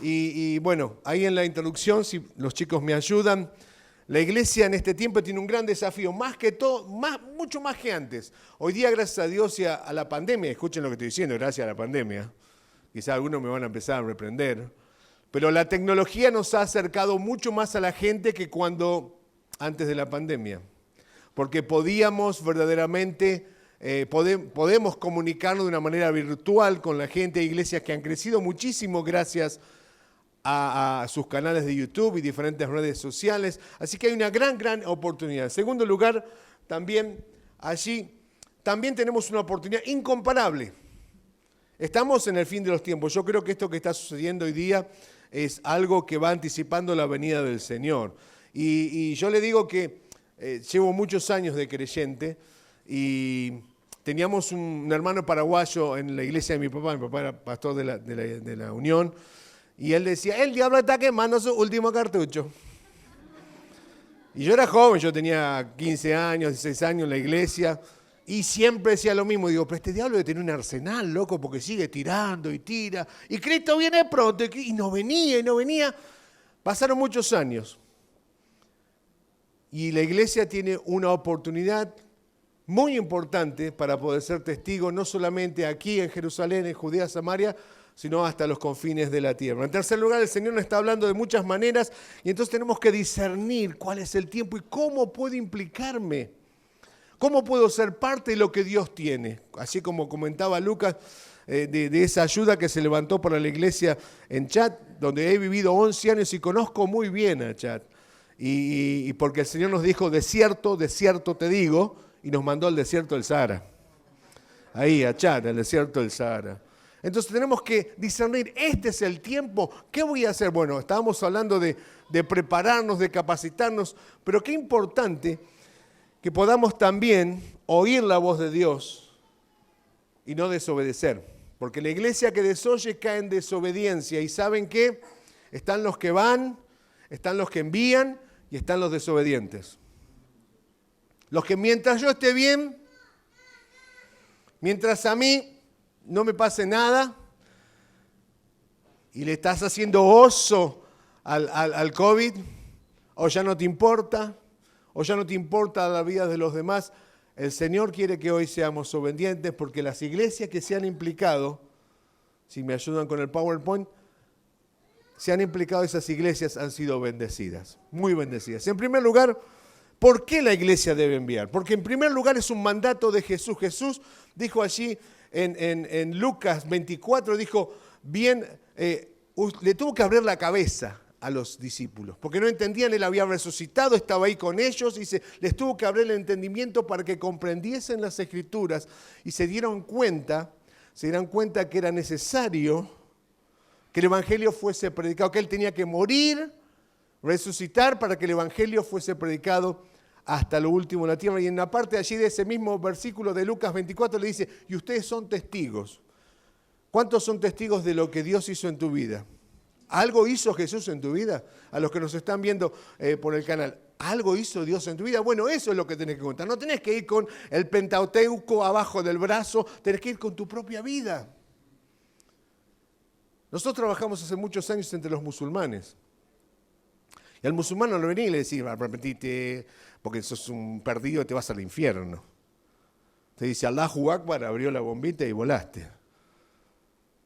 Y bueno, ahí en la introducción, si los chicos me ayudan, la iglesia en este tiempo tiene un gran desafío, más que todo, mucho más que antes. Hoy día, gracias a Dios y a la pandemia, escuchen lo que estoy diciendo, gracias a la pandemia, quizás algunos me van a empezar a reprender, pero la tecnología nos ha acercado mucho más a la gente que antes de la pandemia, porque podíamos verdaderamente, podemos comunicarnos de una manera virtual con la gente. Hay iglesias que han crecido muchísimo gracias a sus canales de YouTube y diferentes redes sociales. Así que hay una gran oportunidad. En segundo lugar, también tenemos una oportunidad incomparable. Estamos en el fin de los tiempos. Yo creo que esto que está sucediendo hoy día es algo que va anticipando la venida del Señor. Y yo le digo que llevo muchos años de creyente y teníamos un hermano paraguayo en la iglesia de mi papá era pastor de la Unión, y él decía, el diablo está quemando su último cartucho. Y yo era joven, yo tenía 15 años, 16 años en la iglesia, y siempre decía lo mismo. Digo, pero este diablo debe tener un arsenal, loco, porque sigue tirando y tira. Y Cristo viene pronto, y no venía. Pasaron muchos años. Y la iglesia tiene una oportunidad muy importante para poder ser testigo, no solamente aquí en Jerusalén, en Judea, Samaria, sino hasta los confines de la tierra. En tercer lugar, el Señor nos está hablando de muchas maneras y entonces tenemos que discernir cuál es el tiempo y cómo puede implicarme, cómo puedo ser parte de lo que Dios tiene. Así como comentaba Lucas, de esa ayuda que se levantó para la iglesia en Chad, donde he vivido 11 años y conozco muy bien a Chad. Y porque el Señor nos dijo, de cierto te digo, y nos mandó al desierto del Sahara. Ahí, a Chad, al desierto del Sahara. Entonces tenemos que discernir, este es el tiempo, ¿qué voy a hacer? Bueno, estábamos hablando de prepararnos, de capacitarnos, pero qué importante que podamos también oír la voz de Dios y no desobedecer. Porque la iglesia que desoye cae en desobediencia. ¿Y saben qué? Están los que van, están los que envían y están los desobedientes. Los que mientras yo esté bien, mientras a mí no me pase nada, y le estás haciendo oso al COVID, o ya no te importa la vida de los demás, el Señor quiere que hoy seamos obedientes, porque las iglesias que se han implicado, si me ayudan con el PowerPoint, se han implicado, esas iglesias han sido bendecidas, muy bendecidas. En primer lugar, ¿por qué la iglesia debe enviar? Porque en primer lugar es un mandato de Jesús. Jesús dijo allí en Lucas 24, dijo, le tuvo que abrir la cabeza a los discípulos, porque no entendían, él había resucitado, estaba ahí con ellos, y les tuvo que abrir el entendimiento para que comprendiesen las Escrituras y se dieran cuenta que era necesario que el Evangelio fuese predicado, que él tenía que morir, resucitar para que el Evangelio fuese predicado hasta lo último de la tierra. Y en la parte de allí de ese mismo versículo de Lucas 24 le dice, y ustedes son testigos. ¿Cuántos son testigos de lo que Dios hizo en tu vida? ¿Algo hizo Jesús en tu vida? A los que nos están viendo por el canal, ¿algo hizo Dios en tu vida? Bueno, eso es lo que tenés que contar. No tenés que ir con el Pentateuco abajo del brazo, tenés que ir con tu propia vida. Nosotros trabajamos hace muchos años entre los musulmanes. Y al musulmán no le venía y le decía, arrepentite, porque sos un perdido y te vas al infierno. Te dice, Allahu Akbar, abrió la bombita y volaste.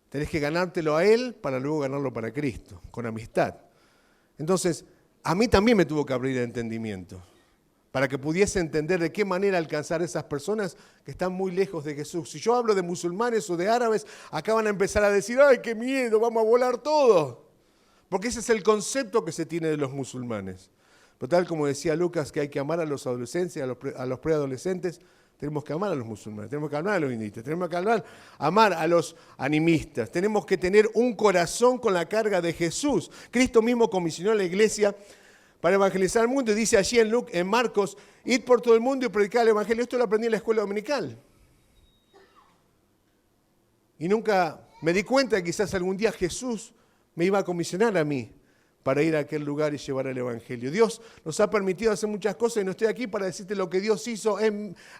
Tenés que ganártelo a él para luego ganarlo para Cristo, con amistad. Entonces, a mí también me tuvo que abrir el entendimiento, para que pudiese entender de qué manera alcanzar a esas personas que están muy lejos de Jesús. Si yo hablo de musulmanes o de árabes, acá van a empezar a decir, ¡ay, qué miedo, vamos a volar todos! Porque ese es el concepto que se tiene de los musulmanes. Pero tal como decía Lucas, que hay que amar a los adolescentes, a los preadolescentes, tenemos que amar a los musulmanes, tenemos que amar a los hindistas, tenemos que amar a los animistas. Tenemos que tener un corazón con la carga de Jesús. Cristo mismo comisionó a la iglesia para evangelizar al mundo y dice allí en Marcos, id por todo el mundo y predicad el evangelio. Esto lo aprendí en la escuela dominical. Y nunca me di cuenta que quizás algún día Jesús me iba a comisionar a mí para ir a aquel lugar y llevar el evangelio. Dios nos ha permitido hacer muchas cosas y no estoy aquí para decirte lo que Dios hizo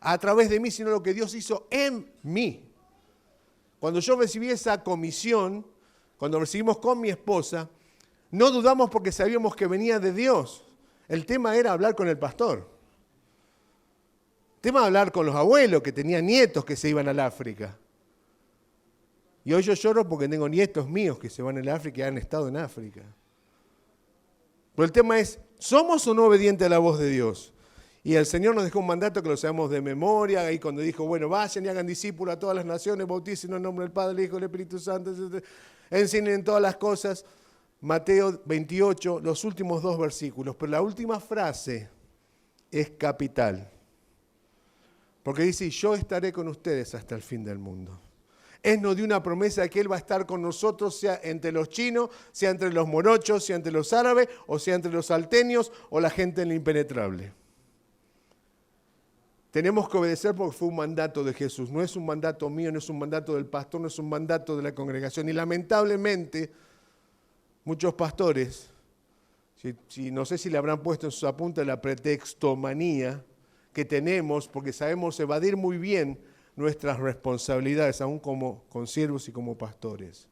a través de mí, sino lo que Dios hizo en mí. Cuando yo recibí esa comisión, cuando recibimos con mi esposa, no dudamos porque sabíamos que venía de Dios. El tema era hablar con el pastor. El tema era hablar con los abuelos que tenían nietos que se iban al África. Y hoy yo lloro porque tengo nietos míos que se van al África y han estado en África. Pero el tema es, ¿somos o no obedientes a la voz de Dios? Y el Señor nos dejó un mandato que lo sabemos de memoria, ahí cuando dijo, bueno, vayan y hagan discípulos a todas las naciones, bautícenlos en el nombre del Padre, del Hijo y del Espíritu Santo, enseñen todas las cosas. Mateo 28, los últimos 2 versículos, pero la última frase es capital. Porque dice, yo estaré con ustedes hasta el fin del mundo. Es nos dio una promesa de que Él va a estar con nosotros, sea entre los chinos, sea entre los morochos, sea entre los árabes, o sea entre los salteños, o la gente en lo impenetrable. Tenemos que obedecer porque fue un mandato de Jesús. No es un mandato mío, no es un mandato del pastor, no es un mandato de la congregación. Y lamentablemente, muchos pastores, no sé si le habrán puesto en sus apuntes la pretextomanía que tenemos, porque sabemos evadir muy bien nuestras responsabilidades, aún como consiervos y como pastores.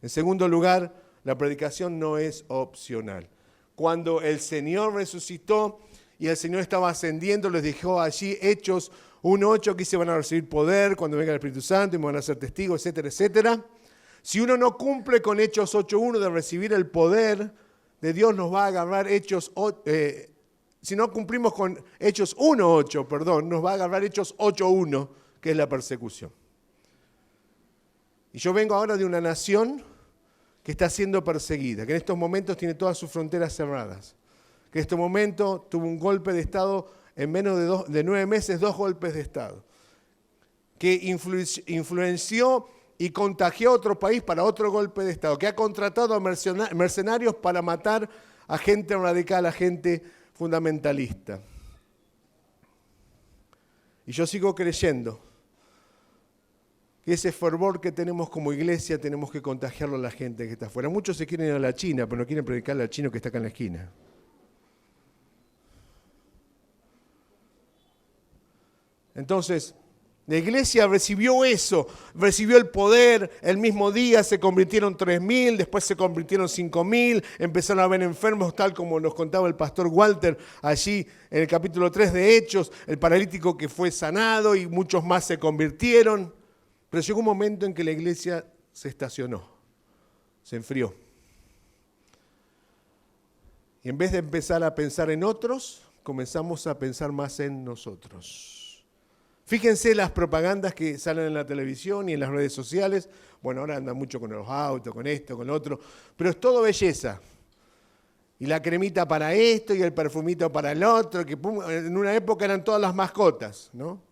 En segundo lugar, la predicación no es opcional. Cuando el Señor resucitó y el Señor estaba ascendiendo, les dejó allí Hechos 1:8, que se van a recibir poder cuando venga el Espíritu Santo y me van a ser testigos, etcétera, etcétera. Si uno no cumple con Hechos 8:1 de recibir el poder de Dios, nos va a agarrar si no cumplimos con Hechos 1:8, nos va a agarrar Hechos 8:1, que es la persecución. Y yo vengo ahora de una nación que está siendo perseguida, que en estos momentos tiene todas sus fronteras cerradas, que en este momento tuvo un golpe de Estado en menos de 9 meses, 2 golpes de Estado, que influenció y contagió a otro país para otro golpe de Estado, que ha contratado a mercenarios para matar a gente radical, a gente fundamentalista. Y yo sigo creyendo que ese fervor que tenemos como iglesia tenemos que contagiarlo a la gente que está afuera. Muchos se quieren ir a la China, pero no quieren predicarle al chino que está acá en la esquina. Entonces, la iglesia recibió eso, recibió el poder, el mismo día se convirtieron 3.000, después se convirtieron 5.000, empezaron a haber enfermos, tal como nos contaba el pastor Walter allí en el capítulo 3 de Hechos, el paralítico que fue sanado y muchos más se convirtieron. Pero llegó un momento en que la iglesia se estacionó, se enfrió. Y en vez de empezar a pensar en otros, comenzamos a pensar más en nosotros. Fíjense las propagandas que salen en la televisión y en las redes sociales. Bueno, ahora andan mucho con los autos, con esto, con lo otro, pero es todo belleza. Y la cremita para esto y el perfumito para el otro, que en una época eran todas las mascotas, ¿no?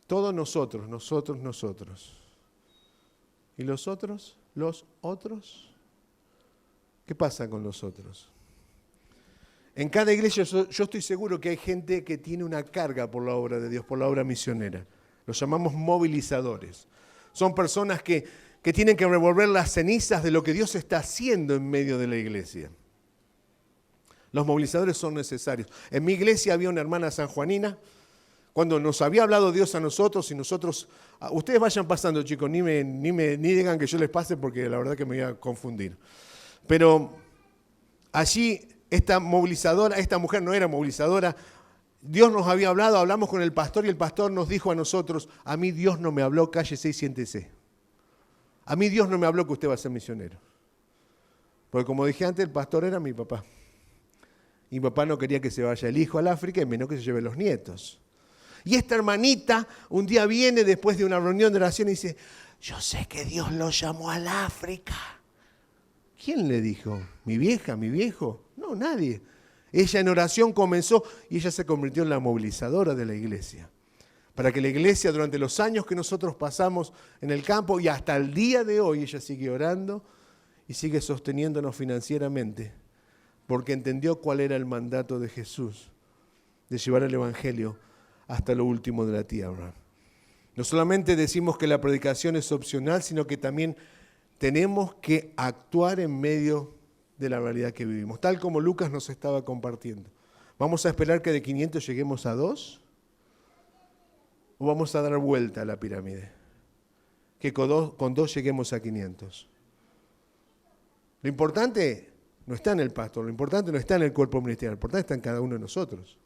Todos nosotros, nosotros, nosotros. ¿Y los otros? ¿Los otros? ¿Qué pasa con los otros? En cada iglesia yo estoy seguro que hay gente que tiene una carga por la obra de Dios, por la obra misionera. Los llamamos movilizadores. Son personas que tienen que revolver las cenizas de lo que Dios está haciendo en medio de la iglesia. Los movilizadores son necesarios. En mi iglesia había una hermana sanjuanina. Cuando nos había hablado Dios a nosotros y nosotros... Ustedes vayan pasando, chicos, ni digan que yo les pase porque la verdad que me voy a confundir. Pero allí esta movilizadora, esta mujer no era movilizadora, Dios nos había hablado, hablamos con el pastor y el pastor nos dijo a nosotros, a mí Dios no me habló, cállese y siéntese. A mí Dios no me habló que usted va a ser misionero. Porque como dije antes, el pastor era mi papá. Y mi papá no quería que se vaya el hijo al África y menos que se lleve los nietos. Y esta hermanita un día viene después de una reunión de oración y dice, yo sé que Dios lo llamó al África. ¿Quién le dijo? ¿Mi vieja? ¿Mi viejo? No, nadie. Ella en oración comenzó y ella se convirtió en la movilizadora de la iglesia. Para que la iglesia durante los años que nosotros pasamos en el campo y hasta el día de hoy ella sigue orando y sigue sosteniéndonos financieramente porque entendió cuál era el mandato de Jesús de llevar el evangelio hasta lo último de la tierra. No solamente decimos que la predicación es opcional, sino que también tenemos que actuar en medio de la realidad que vivimos, tal como Lucas nos estaba compartiendo. ¿Vamos a esperar que de 500 lleguemos a 2? ¿O vamos a dar vuelta a la pirámide? que con dos lleguemos a 500. Lo importante no está en el pastor, lo importante no está en el cuerpo ministerial, lo importante está en cada uno de nosotros,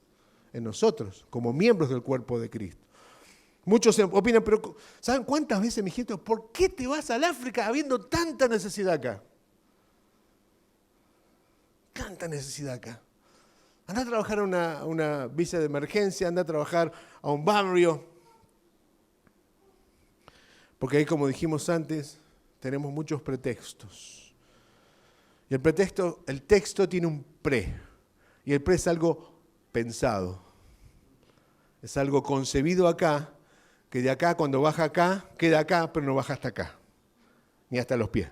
en nosotros, como miembros del cuerpo de Cristo. Muchos opinan, pero ¿saben cuántas veces me dijeron, por qué te vas al África habiendo tanta necesidad acá? Tanta necesidad acá. Anda a trabajar a una visa de emergencia, anda a trabajar a un barrio. Porque ahí, como dijimos antes, tenemos muchos pretextos. Y el texto tiene un pre. Y el pre es algo pensado. Es algo concebido acá, que de acá, cuando baja acá, queda acá, pero no baja hasta acá. Ni hasta los pies.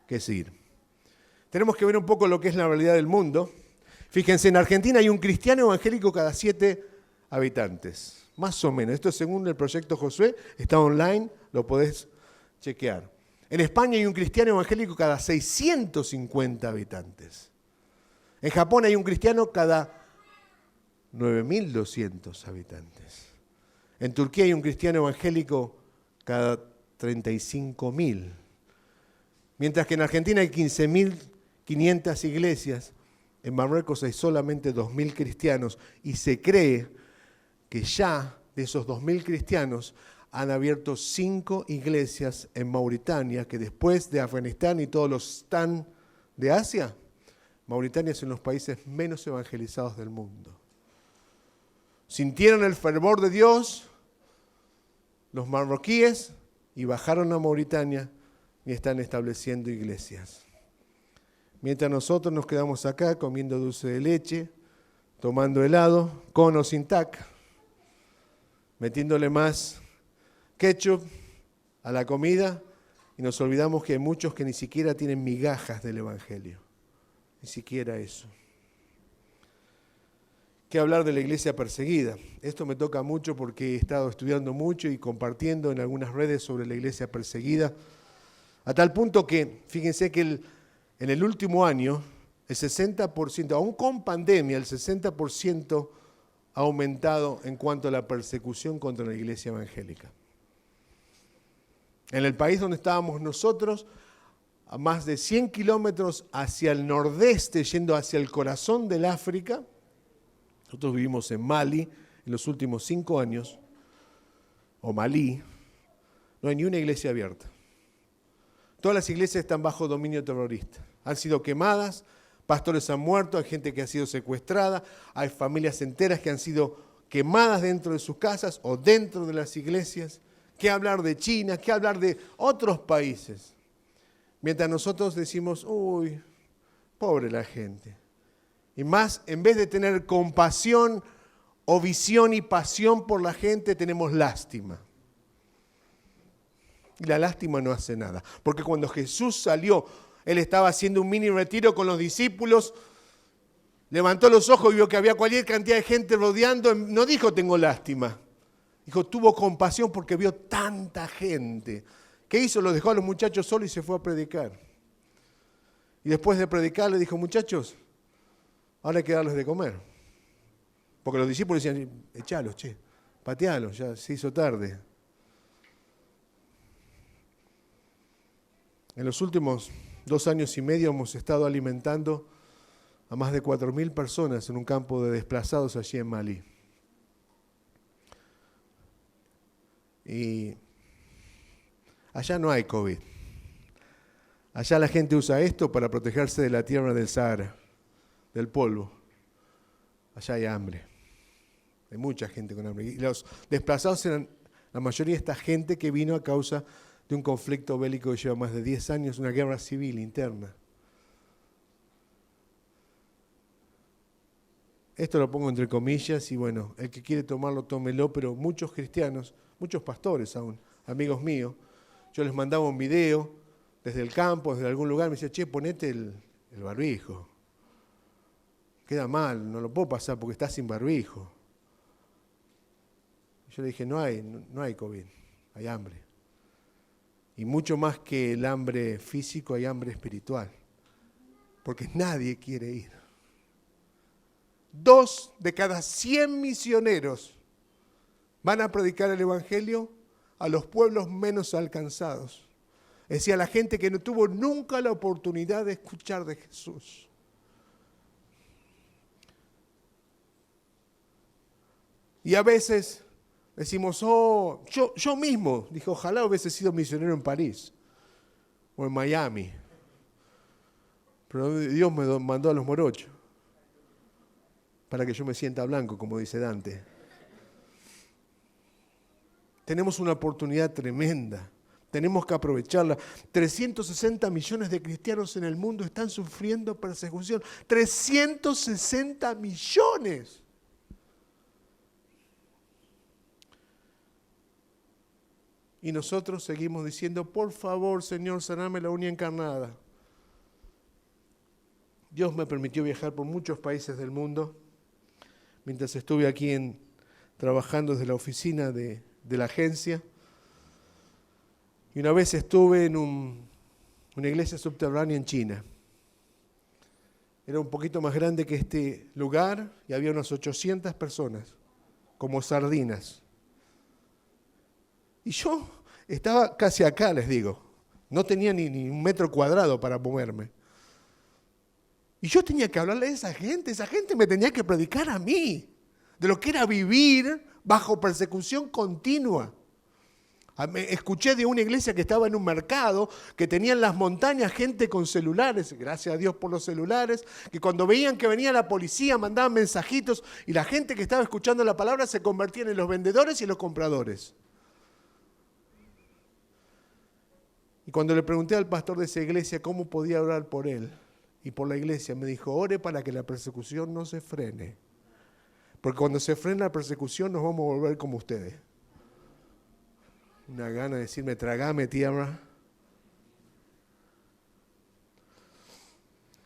Que seguir. Tenemos que ver un poco lo que es la realidad del mundo. Fíjense, en Argentina hay un cristiano evangélico cada 7 habitantes. Más o menos. Esto según el proyecto Josué, está online, lo podés chequear. En España hay un cristiano evangélico cada 650 habitantes. En Japón hay un cristiano cada 9.200 habitantes. En Turquía hay un cristiano evangélico cada 35.000. Mientras que en Argentina hay 15.500 iglesias, en Marruecos hay solamente 2.000 cristianos y se cree que ya de esos 2.000 cristianos han abierto 5 iglesias en Mauritania, que después de Afganistán y todos los stan de Asia, Mauritania es uno de los países menos evangelizados del mundo. Sintieron el fervor de Dios los marroquíes y bajaron a Mauritania y están estableciendo iglesias. Mientras nosotros nos quedamos acá comiendo dulce de leche, tomando helado, con o sin tac, metiéndole más ketchup a la comida y nos olvidamos que hay muchos que ni siquiera tienen migajas del Evangelio. Ni siquiera eso. ¿Qué hablar de la iglesia perseguida? Esto me toca mucho porque he estado estudiando mucho y compartiendo en algunas redes sobre la iglesia perseguida, a tal punto que, fíjense que en el último año, el 60%, aún con pandemia, el 60% ha aumentado en cuanto a la persecución contra la iglesia evangélica. En el país donde estábamos nosotros, a más de 100 kilómetros hacia el nordeste, yendo hacia el corazón del África, nosotros vivimos en Mali en los últimos 5 años, o Malí, no hay ni una iglesia abierta. Todas las iglesias están bajo dominio terrorista. Han sido quemadas, pastores han muerto, hay gente que ha sido secuestrada, hay familias enteras que han sido quemadas dentro de sus casas o dentro de las iglesias. ¿Qué hablar de China? ¿Qué hablar de otros países? Mientras nosotros decimos, uy, pobre la gente. Y más, en vez de tener compasión o visión y pasión por la gente, tenemos lástima. Y la lástima no hace nada. Porque cuando Jesús salió, Él estaba haciendo un mini retiro con los discípulos, levantó los ojos y vio que había cualquier cantidad de gente rodeando. No dijo, tengo lástima. Dijo, tuvo compasión porque vio tanta gente. ¿Qué hizo? Los dejó a los muchachos solos y se fue a predicar. Y después de predicar le dijo, muchachos, ahora hay que darles de comer. Porque los discípulos decían, echalos, patealos, ya se hizo tarde. En los últimos 2 años y medio hemos estado alimentando a más de 4.000 personas en un campo de desplazados allí en Malí. Y allá no hay COVID. Allá la gente usa esto para protegerse de la tierra del Sahara, del polvo. Allá hay hambre. Hay mucha gente con hambre. Y los desplazados eran la mayoría de esta gente que vino a causa de un conflicto bélico que lleva más de 10 años, una guerra civil interna. Esto lo pongo entre comillas y bueno, el que quiere tomarlo, tómelo, pero muchos cristianos, muchos pastores aún, amigos míos, yo les mandaba un video desde el campo, desde algún lugar, me decía, ponete el barbijo. Queda mal, no lo puedo pasar porque estás sin barbijo. Yo le dije, no hay COVID, hay hambre. Y mucho más que el hambre físico, hay hambre espiritual. Porque nadie quiere ir. 2 de cada 100 misioneros van a predicar el Evangelio a los pueblos menos alcanzados. Decía la gente que no tuvo nunca la oportunidad de escuchar de Jesús. Y a veces decimos, yo mismo, dije, ojalá hubiese sido misionero en París o en Miami. Pero Dios me mandó a los morochos para que yo me sienta blanco, como dice Dante. Tenemos una oportunidad tremenda. Tenemos que aprovecharla. 360 millones de cristianos en el mundo están sufriendo persecución. 360 millones. Y nosotros seguimos diciendo, por favor, Señor, saname la uña encarnada. Dios me permitió viajar por muchos países del mundo. Mientras estuve aquí trabajando desde la oficina de la agencia. Y una vez estuve en una iglesia subterránea en China. Era un poquito más grande que este lugar y había unas 800 personas, como sardinas. Y yo estaba casi acá, les digo. No tenía ni 1 metro cuadrado para moverme. Y yo tenía que hablarle a esa gente me tenía que predicar a mí, de lo que era vivir bajo persecución continua. Escuché de una iglesia que estaba en un mercado, que tenía en las montañas gente con celulares, gracias a Dios por los celulares, que cuando veían que venía la policía mandaban mensajitos y la gente que estaba escuchando la palabra se convertían en los vendedores y en los compradores. Y cuando le pregunté al pastor de esa iglesia cómo podía orar por él y por la iglesia, me dijo, ore para que la persecución no se frene. Porque cuando se frena la persecución nos vamos a volver como ustedes. Una gana de decirme, tragame tierra.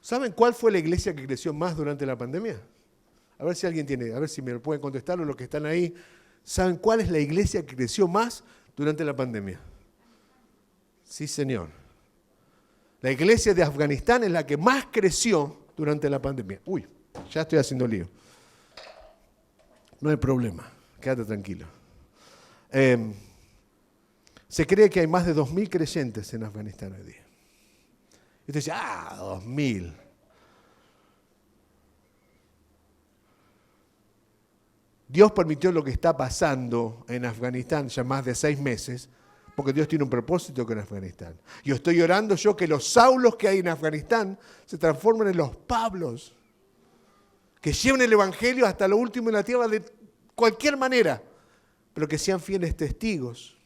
¿Saben cuál fue la iglesia que creció más durante la pandemia? A ver si alguien tiene, a ver si me lo pueden contestar o los que están ahí. ¿Saben cuál es la iglesia que creció más durante la pandemia? Sí, señor. La iglesia de Afganistán es la que más creció durante la pandemia. Uy, ya estoy haciendo lío. No hay problema, quédate tranquilo. Se cree que hay más de 2.000 creyentes en Afganistán hoy día. Y usted dice, 2.000. Dios permitió lo que está pasando en Afganistán ya más de 6 meses, porque Dios tiene un propósito con Afganistán. Yo estoy orando que los Saulos que hay en Afganistán se transformen en los Pablos, que lleven el Evangelio hasta lo último en la tierra de cualquier manera, pero que sean fieles testigos.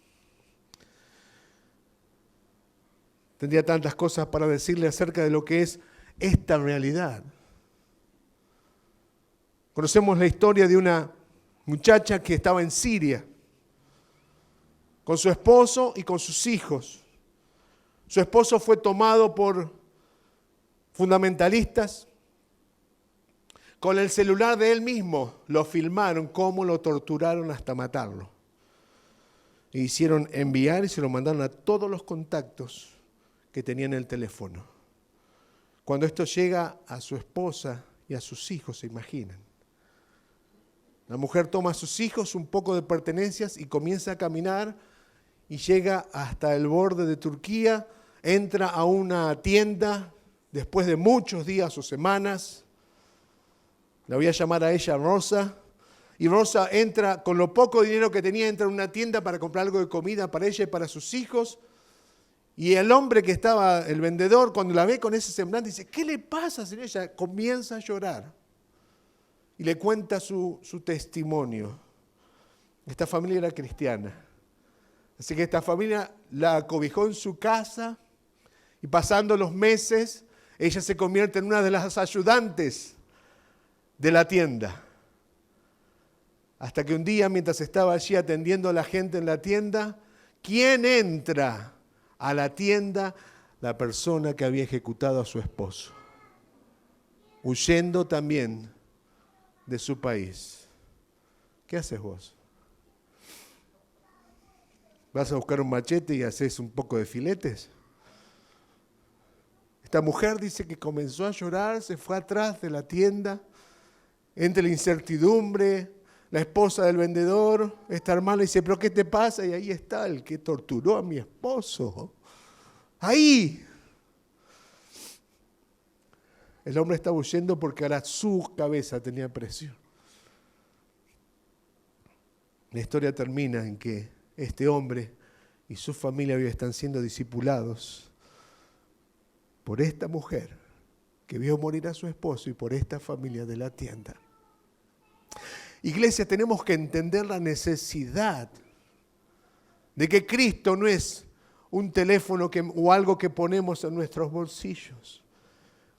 Tendría tantas cosas para decirle acerca de lo que es esta realidad. Conocemos la historia de una muchacha que estaba en Siria, con su esposo y con sus hijos. Su esposo fue tomado por fundamentalistas. Con el celular de él mismo lo filmaron cómo lo torturaron hasta matarlo. E hicieron enviar y se lo mandaron a todos los contactos que tenía en el teléfono. Cuando esto llega a su esposa y a sus hijos, se imaginan. La mujer toma a sus hijos, un poco de pertenencias y comienza a caminar y llega hasta el borde de Turquía, entra a una tienda después de muchos días o semanas. La voy a llamar a ella Rosa. Y Rosa entra, con lo poco dinero que tenía, entra a una tienda para comprar algo de comida para ella y para sus hijos. Y el hombre que estaba, el vendedor, cuando la ve con ese semblante, dice, ¿qué le pasa, señora? Ella comienza a llorar. Y le cuenta su testimonio. Esta familia era cristiana. Así que esta familia la acobijó en su casa y pasando los meses, ella se convierte en una de las ayudantes de la tienda. Hasta que un día, mientras estaba allí atendiendo a la gente en la tienda, ¿quién entra a la tienda? La persona que había ejecutado a su esposo, huyendo también de su país. ¿Qué haces vos? ¿Vas a buscar un machete y haces un poco de filetes? Esta mujer dice que comenzó a llorar, se fue atrás de la tienda, entre la incertidumbre, La esposa del vendedor, esta hermana dice, ¿pero qué te pasa? Y ahí está el que torturó a mi esposo. Ahí. El hombre estaba huyendo porque ahora su cabeza tenía presión. La historia termina en que este hombre y su familia hoy están siendo discipulados por esta mujer que vio morir a su esposo y por esta familia de la tienda. Iglesia, tenemos que entender la necesidad de que Cristo no es un teléfono o algo que ponemos en nuestros bolsillos.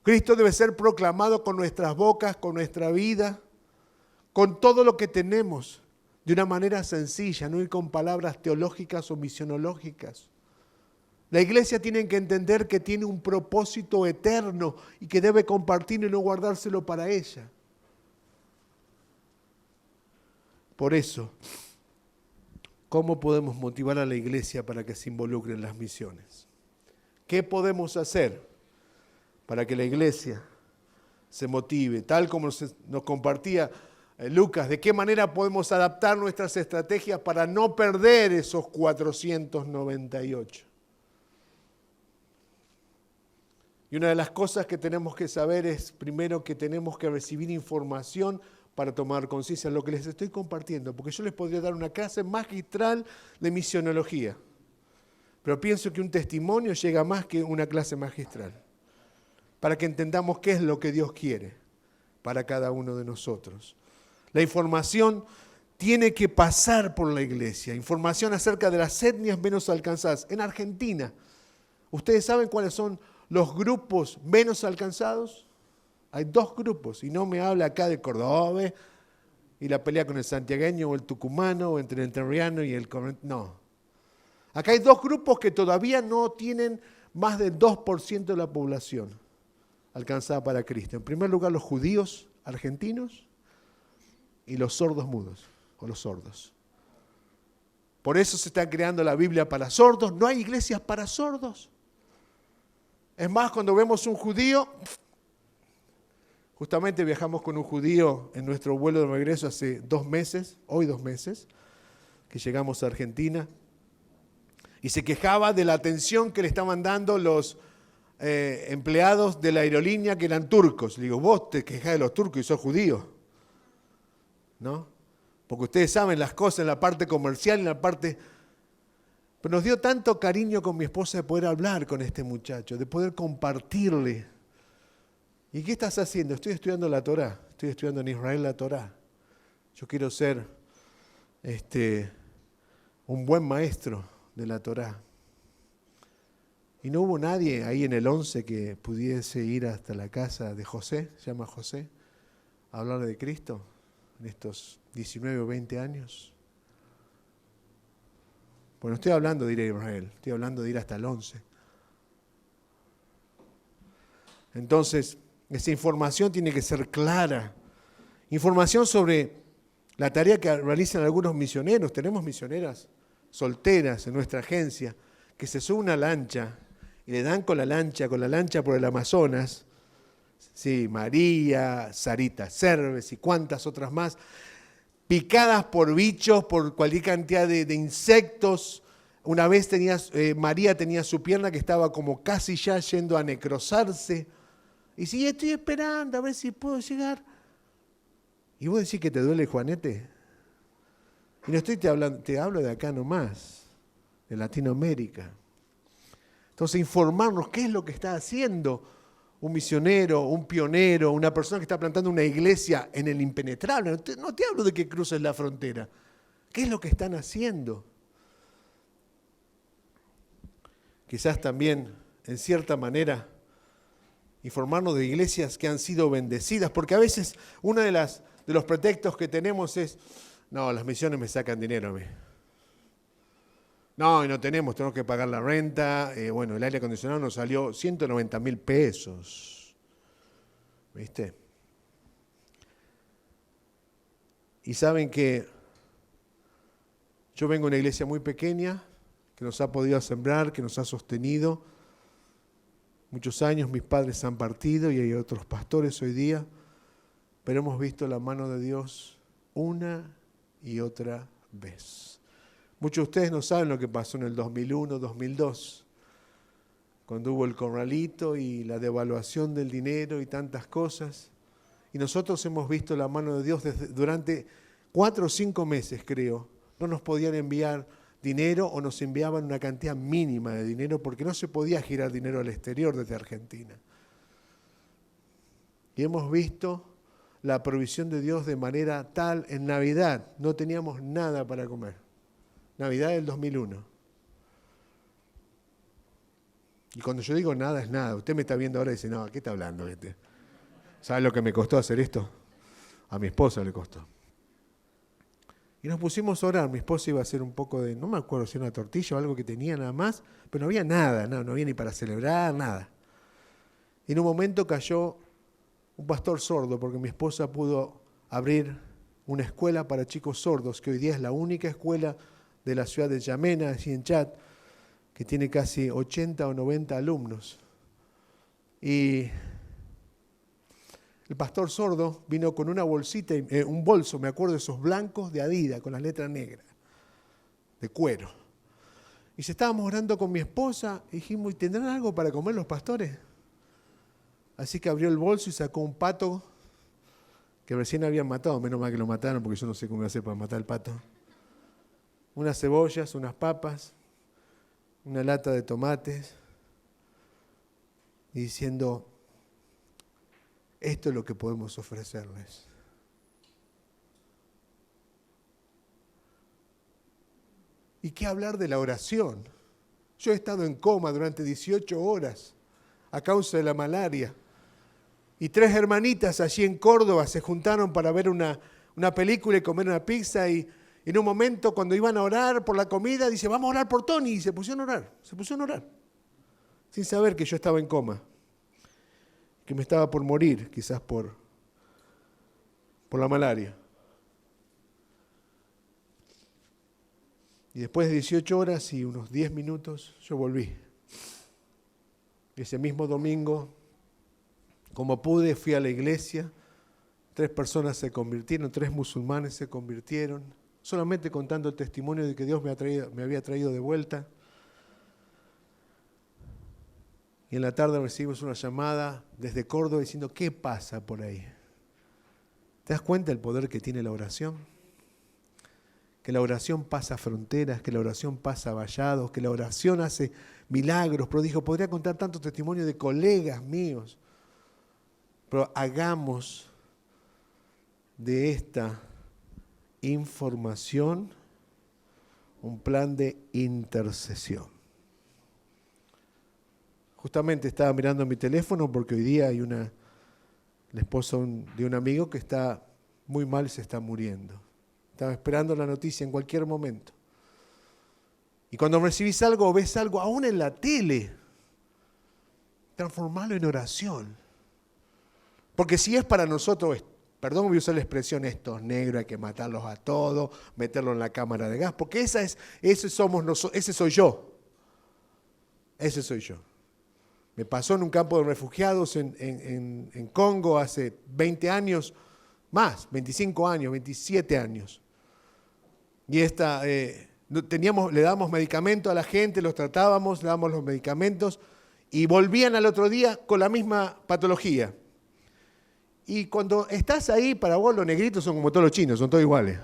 Cristo debe ser proclamado con nuestras bocas, con nuestra vida, con todo lo que tenemos, de una manera sencilla, no ir con palabras teológicas o misionológicas. La iglesia tiene que entender que tiene un propósito eterno y que debe compartirlo y no guardárselo para ella. Por eso, ¿cómo podemos motivar a la iglesia para que se involucre en las misiones? ¿Qué podemos hacer para que la iglesia se motive? Tal como nos compartía Lucas, ¿de qué manera podemos adaptar nuestras estrategias para no perder esos 498? Y una de las cosas que tenemos que saber es, primero, que tenemos que recibir información para tomar conciencia de lo que les estoy compartiendo, porque yo les podría dar una clase magistral de misionología, pero pienso que un testimonio llega más que una clase magistral, para que entendamos qué es lo que Dios quiere para cada uno de nosotros. La información tiene que pasar por la iglesia, información acerca de las etnias menos alcanzadas. En Argentina, ¿ustedes saben cuáles son los grupos menos alcanzados? Hay 2 grupos, y no me habla acá de Córdoba y la pelea con el santiagueño o el tucumano o entre el entrerriano y el correntino. No. Acá hay 2 grupos que todavía no tienen más del 2% de la población alcanzada para Cristo. En primer lugar, los judíos argentinos y los sordos mudos o los sordos. Por eso se está creando la Biblia para sordos. No hay iglesias para sordos. Es más, cuando vemos un judío, justamente viajamos con un judío en nuestro vuelo de regreso hace 2 meses, hoy 2 meses, que llegamos a Argentina, y se quejaba de la atención que le estaban dando los empleados de la aerolínea que eran turcos. Le digo, vos te quejás de los turcos y sos judío, ¿no? Porque ustedes saben las cosas en la parte comercial, en la parte... Pero nos dio tanto cariño con mi esposa de poder hablar con este muchacho, de poder compartirle. ¿Y qué estás haciendo? Estoy estudiando la Torá, estoy estudiando en Israel la Torá. Yo quiero ser un buen maestro de la Torá. Y no hubo nadie ahí en el 11 que pudiese ir hasta la casa de José, se llama José, a hablarle de Cristo en estos 19 o 20 años. Bueno, estoy hablando de ir a Israel, estoy hablando de ir hasta el 11. Entonces, esa información tiene que ser clara. Información sobre la tarea que realizan algunos misioneros. Tenemos misioneras solteras en nuestra agencia que se suben a una lancha y le dan con la lancha por el Amazonas. Sí, María, Sarita Cerves y cuantas otras más, picadas por bichos, por cualquier cantidad de insectos. Una vez María tenía su pierna que estaba como casi ya yendo a necrosarse. Y sí, estoy esperando a ver si puedo llegar. ¿Y vos decís que te duele, Juanete? Y no te hablo de acá nomás, de Latinoamérica. Entonces, informarnos qué es lo que está haciendo un misionero, un pionero, una persona que está plantando una iglesia en el impenetrable. No te hablo de que cruces la frontera. ¿Qué es lo que están haciendo? Quizás también, en cierta manera, informarnos de iglesias que han sido bendecidas, porque a veces uno de los pretextos que tenemos es, no, las misiones me sacan dinero a mí. No, y no tenemos que pagar la renta. Bueno, el aire acondicionado nos salió 190.000 pesos. ¿Viste? Y saben que yo vengo de una iglesia muy pequeña, que nos ha podido sembrar, que nos ha sostenido. Muchos años mis padres han partido y hay otros pastores hoy día, pero hemos visto la mano de Dios una y otra vez. Muchos de ustedes no saben lo que pasó en el 2001, 2002, cuando hubo el corralito y la devaluación del dinero y tantas cosas. Y nosotros hemos visto la mano de Dios durante 4 o 5 meses, creo. No nos podían enviar dinero o nos enviaban una cantidad mínima de dinero porque no se podía girar dinero al exterior desde Argentina. Y hemos visto la provisión de Dios de manera tal. En Navidad no teníamos nada para comer. Navidad del 2001. Y cuando yo digo nada es nada. Usted me está viendo ahora y dice, no, ¿qué está hablando este? ¿Sabe lo que me costó hacer esto? A mi esposa le costó. Y nos pusimos a orar. Mi esposa iba a hacer un poco de, no me acuerdo si era una tortilla o algo que tenía nada más, pero no había nada, no había ni para celebrar, nada. Y en un momento cayó un pastor sordo, porque mi esposa pudo abrir una escuela para chicos sordos, que hoy día es la única escuela de la ciudad de Yamena, así en Chad, que tiene casi 80 o 90 alumnos. Y el pastor sordo vino con una bolsita, un bolso, me acuerdo de esos blancos de Adidas, con las letras negras, de cuero. Y si estábamos orando con mi esposa, dijimos, ¿y tendrán algo para comer los pastores? Así que abrió el bolso y sacó un pato que recién habían matado, menos mal que lo mataron porque yo no sé cómo iba a hacer para matar al pato. Unas cebollas, unas papas, una lata de tomates, y diciendo, esto es lo que podemos ofrecerles. ¿Y qué hablar de la oración? Yo he estado en coma durante 18 horas a causa de la malaria. Y 3 hermanitas allí en Córdoba se juntaron para ver una película y comer una pizza. Y en un momento, cuando iban a orar por la comida, dice, vamos a orar por Tony. Y se pusieron a orar. Sin saber que yo estaba en coma. Que me estaba por morir, quizás por la malaria. Y después de 18 horas y unos 10 minutos, yo volví. Ese mismo domingo, como pude, fui a la iglesia. 3 personas se convirtieron, 3 musulmanes se convirtieron, solamente contando el testimonio de que Dios me había traído de vuelta. Y en la tarde recibimos una llamada desde Córdoba diciendo, ¿qué pasa por ahí? ¿Te das cuenta del poder que tiene la oración? Que la oración pasa fronteras, que la oración pasa vallados, que la oración hace milagros, prodigios. Podría contar tantos testimonios de colegas míos, pero hagamos de esta información un plan de intercesión. Justamente estaba mirando mi teléfono porque hoy día hay el esposo de un amigo que está muy mal y se está muriendo. Estaba esperando la noticia en cualquier momento. Y cuando recibís algo o ves algo, aún en la tele, transformarlo en oración. Porque si es para nosotros, perdón, voy a usar la expresión, estos negros hay que matarlos a todos, meterlos en la cámara de gas, porque ese soy yo. Ese soy yo. Me pasó en un campo de refugiados en Congo hace 20 años, más, 25 años, 27 años. Y le dábamos medicamentos a la gente, los tratábamos, le dábamos los medicamentos y volvían al otro día con la misma patología. Y cuando estás ahí, para vos los negritos son como todos los chinos, son todos iguales.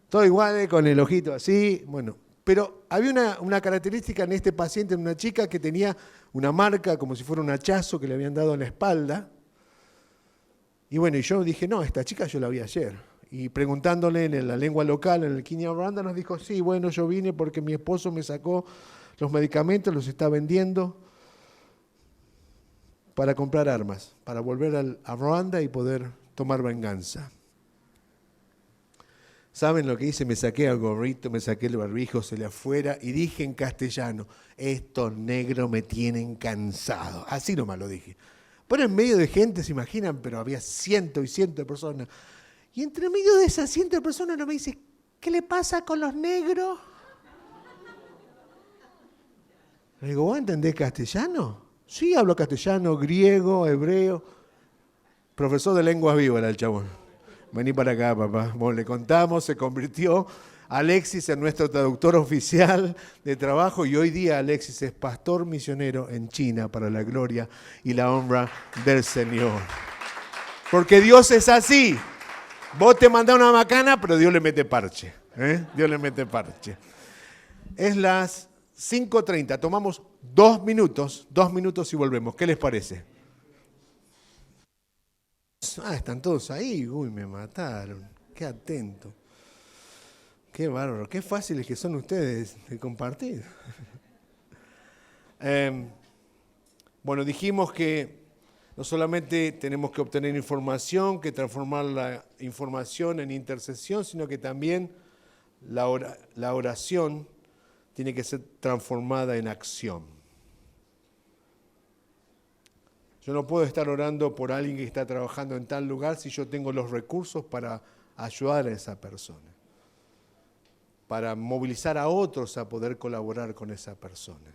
Todos iguales, con el ojito así, bueno. Pero había una característica en este paciente, en una chica que tenía una marca como si fuera un hachazo que le habían dado en la espalda. Y bueno, y yo dije, no, esta chica yo la vi ayer. Y preguntándole en la lengua local, en el Kinyarwanda, nos dijo, sí, bueno, yo vine porque mi esposo me sacó los medicamentos, los está vendiendo para comprar armas, para volver a Ruanda y poder tomar venganza. ¿Saben lo que hice? Me saqué el gorrito, me saqué el barbijo, se le afuera y dije en castellano, estos negros me tienen cansado. Así nomás lo dije. Pero en medio de gente, se imaginan, pero había cientos y cientos de personas. Y entre medio de esas cientos de personas uno me dice, ¿qué le pasa con los negros? Le digo, ¿vos entendés castellano? Sí, hablo castellano, griego, hebreo. Profesor de lenguas vivas era el chabón. Vení para acá, papá. Bueno, le contamos, se convirtió Alexis en nuestro traductor oficial de trabajo y hoy día Alexis es pastor misionero en China para la gloria y la honra del Señor. Porque Dios es así. Vos te mandás una macana, pero Dios le mete parche. Dios le mete parche. Es las 5:30. Tomamos 2 minutos y volvemos. ¿Qué les parece? Están todos ahí. Uy, me mataron. Qué atento. Qué bárbaro. Qué fáciles que son ustedes de compartir. Bueno, dijimos que no solamente tenemos que obtener información, que transformar la información en intercesión, sino que también la oración tiene que ser transformada en acción. Yo no puedo estar orando por alguien que está trabajando en tal lugar si yo tengo los recursos para ayudar a esa persona, para movilizar a otros a poder colaborar con esa persona.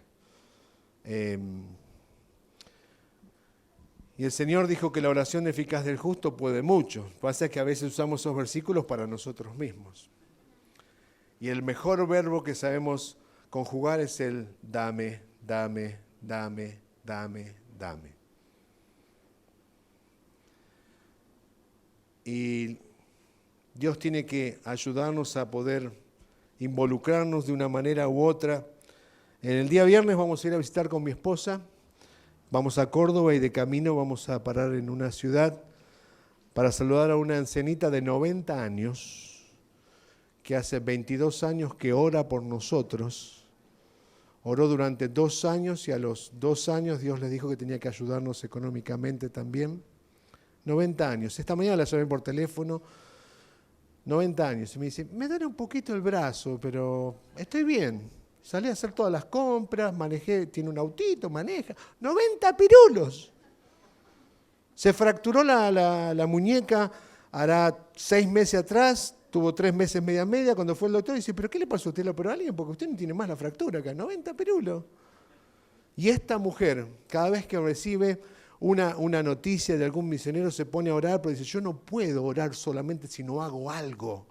Y el Señor dijo que la oración eficaz del justo puede mucho. Lo que pasa es que a veces usamos esos versículos para nosotros mismos. Y el mejor verbo que sabemos conjugar es el dame, dame, dame, dame, dame. Y Dios tiene que ayudarnos a poder involucrarnos de una manera u otra. En el día viernes vamos a ir a visitar con mi esposa. Vamos a Córdoba y de camino vamos a parar en una ciudad para saludar a una ancianita de 90 años que hace 22 años que ora por nosotros. Oró durante 2 años y a los 2 años Dios le dijo que tenía que ayudarnos económicamente también. 90 años. Esta mañana la llamé por teléfono. 90 años. Y me dice, me duele un poquito el brazo, pero estoy bien. Salí a hacer todas las compras, manejé, tiene un autito, maneja. 90 pirulos. Se fracturó la muñeca, hará 6 meses atrás, tuvo 3 meses media, cuando fue el doctor dice, ¿pero qué le pasó? ¿Usted lo operó a alguien? Porque usted no tiene más la fractura acá, 90 pirulos. Y esta mujer, cada vez que recibe una noticia de algún misionero, se pone a orar, pero dice, yo no puedo orar solamente si no hago algo.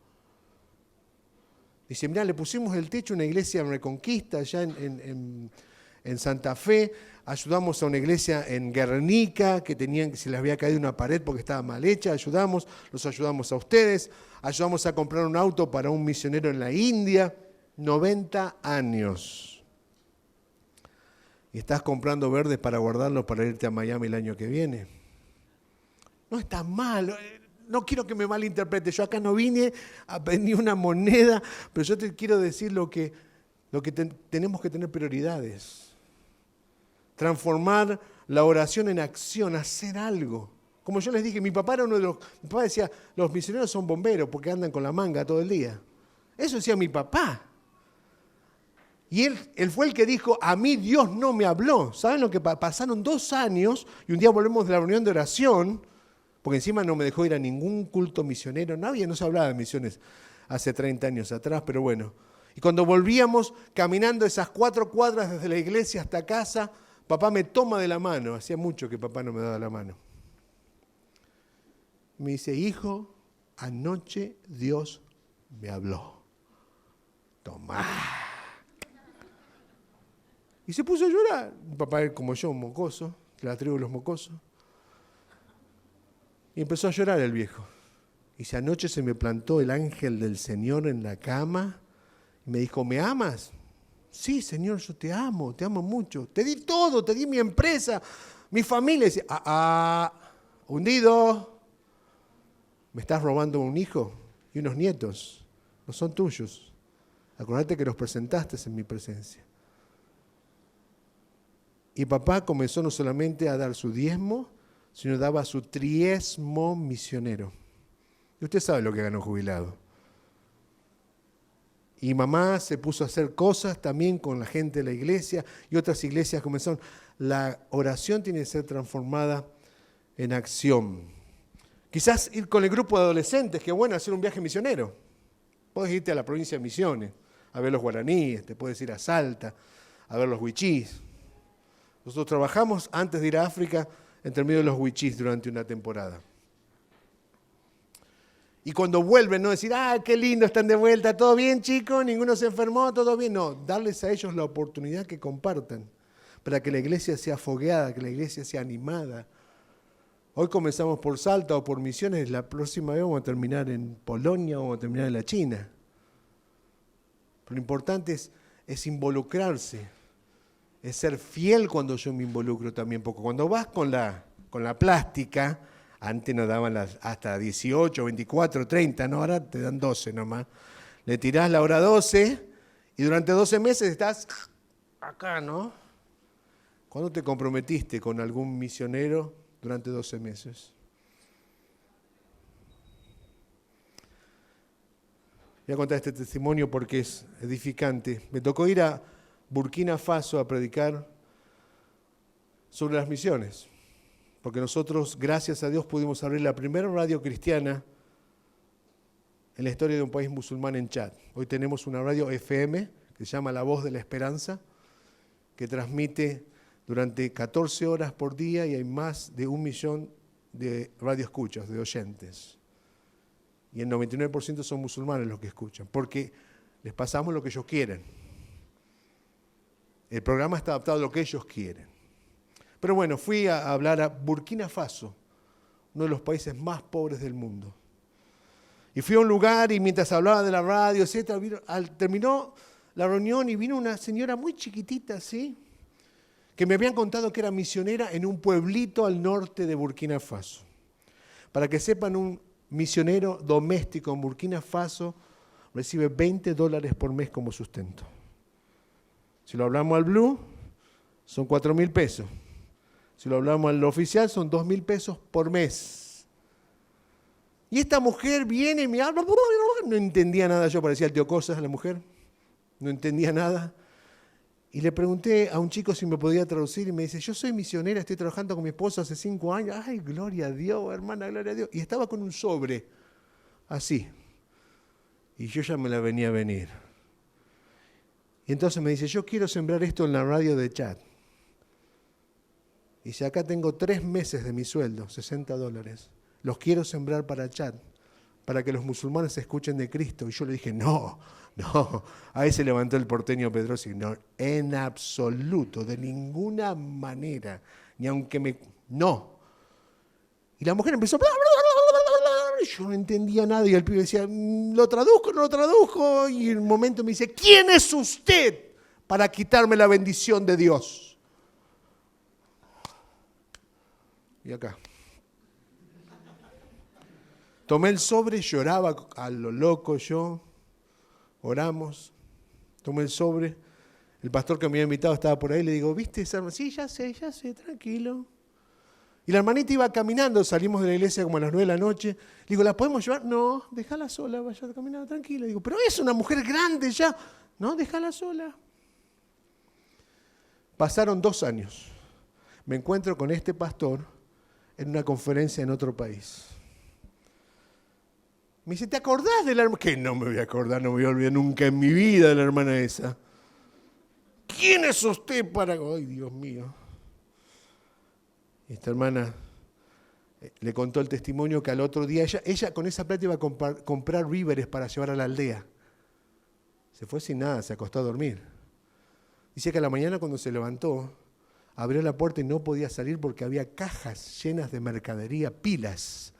Dice, mirá, le pusimos el techo a una iglesia en Reconquista, allá en Santa Fe, ayudamos a una iglesia en Guernica, que se les había caído una pared porque estaba mal hecha, los ayudamos a ustedes, ayudamos a comprar un auto para un misionero en la India, 90 años. Y estás comprando verdes para guardarlos para irte a Miami el año que viene. No está mal. No quiero que me malinterprete. Yo acá no vine a pedir una moneda, pero yo te quiero decir lo que tenemos que tener prioridades. Transformar la oración en acción, hacer algo. Como yo les dije, mi papá era mi papá decía, los misioneros son bomberos porque andan con la manga todo el día. Eso decía mi papá. Y él fue el que dijo, a mí Dios no me habló. ¿Saben lo que pasaron 2 años y un día volvemos de la reunión de oración? Porque encima no me dejó ir a ningún culto misionero. No se hablaba de misiones hace 30 años atrás, pero bueno. Y cuando volvíamos caminando esas 4 cuadras desde la iglesia hasta casa, papá me toma de la mano. Hacía mucho que papá no me daba la mano. Me dice, hijo, anoche Dios me habló. Tomá. Y se puso a llorar. Mi papá es como yo, un mocoso, que la tribu de los mocosos. Y empezó a llorar el viejo. Y dice, anoche se me plantó el ángel del Señor en la cama y me dijo, ¿me amas? Sí, Señor, yo te amo mucho. Te di todo, te di mi empresa, mi familia. Y dice, hundido, me estás robando un hijo y unos nietos. No son tuyos. Acordate que los presentaste en mi presencia. Y papá comenzó no solamente a dar su diezmo, sino daba su triesmo misionero. Y usted sabe lo que ganó jubilado. Y mamá se puso a hacer cosas también con la gente de la iglesia y otras iglesias comenzaron. La oración tiene que ser transformada en acción. Quizás ir con el grupo de adolescentes, que bueno, hacer un viaje misionero. Puedes irte a la provincia de Misiones, a ver los guaraníes, te puedes ir a Salta, a ver los huichís. Nosotros trabajamos antes de ir a África entre medio de los huichís durante una temporada. Y cuando vuelven, no decir, qué lindo, están de vuelta, todo bien chicos, ninguno se enfermó, todo bien. No, darles a ellos la oportunidad que compartan, para que la iglesia sea fogueada, que la iglesia sea animada. Hoy comenzamos por Salta o por Misiones, la próxima vez vamos a terminar en Polonia o vamos a terminar en la China. Pero lo importante es involucrarse, es ser fiel cuando yo me involucro también, porque cuando vas con la plástica, antes nos daban hasta 18, 24, 30, ¿no? Ahora te dan 12 nomás. Le tirás la hora 12 y durante 12 meses estás acá, ¿no? ¿Cuándo te comprometiste con algún misionero durante 12 meses? Voy a contar este testimonio porque es edificante. Me tocó ir a Burkina Faso a predicar sobre las misiones. Porque nosotros, gracias a Dios, pudimos abrir la primera radio cristiana en la historia de un país musulmán en Chad. Hoy tenemos una radio FM que se llama La Voz de la Esperanza, que transmite durante 14 horas por día y hay más de 1 millón de radioescuchas, de oyentes. Y el 99% son musulmanes los que escuchan, porque les pasamos lo que ellos quieren. El programa está adaptado a lo que ellos quieren. Pero bueno, fui a hablar a Burkina Faso, uno de los países más pobres del mundo. Y fui a un lugar y mientras hablaba de la radio, etc., terminó la reunión y vino una señora muy chiquitita, así, que me habían contado que era misionera en un pueblito al norte de Burkina Faso. Para que sepan, un misionero doméstico en Burkina Faso recibe $20 por mes como sustento. Si lo hablamos al blue, son 4.000 pesos. Si lo hablamos al oficial, son 2.000 pesos por mes. Y esta mujer viene y me habla, no entendía nada, yo parecía el tío Cosas, la mujer, no entendía nada. Y le pregunté a un chico si me podía traducir y me dice, yo soy misionera, estoy trabajando con mi esposa hace 5 años. Ay, gloria a Dios, hermana, gloria a Dios. Y estaba con un sobre, así. Y yo ya me la venía a venir. Y entonces me dice, yo quiero sembrar esto en la radio de Chad. Y dice, acá tengo 3 meses de mi sueldo, $60. Los quiero sembrar para Chad, para que los musulmanes escuchen de Cristo. Y yo le dije, no. Ahí se levantó el porteño Pedrosi. No, en absoluto, de ninguna manera. Ni aunque no. Y la mujer empezó, yo no entendía nada. Y el pibe decía, lo traduzco. Y en un momento me dice, ¿quién es usted para quitarme la bendición de Dios? Y acá. Tomé el sobre, lloraba a lo loco yo. Oramos. Tomé el sobre. El pastor que me había invitado estaba por ahí. Le digo, ¿viste esa hermana? Sí, ya sé, tranquilo. Y la hermanita iba caminando. Salimos de la iglesia como a las 9 de la noche. Le digo, ¿la podemos llevar? No, déjala sola, vaya caminando tranquila. Digo, pero es una mujer grande ya. No, déjala sola. Pasaron 2 años. Me encuentro con este pastor en una conferencia en otro país. Me dice, ¿te acordás de la hermana? Que no me voy a acordar, no me voy a olvidar nunca en mi vida de la hermana esa. ¿Quién es usted para...? Ay, Dios mío. Esta hermana le contó el testimonio que al otro día, ella con esa plata iba a comprar víveres para llevar a la aldea. Se fue sin nada, se acostó a dormir. Dice que a la mañana cuando se levantó, abrió la puerta y no podía salir porque había cajas llenas de mercadería, pilas,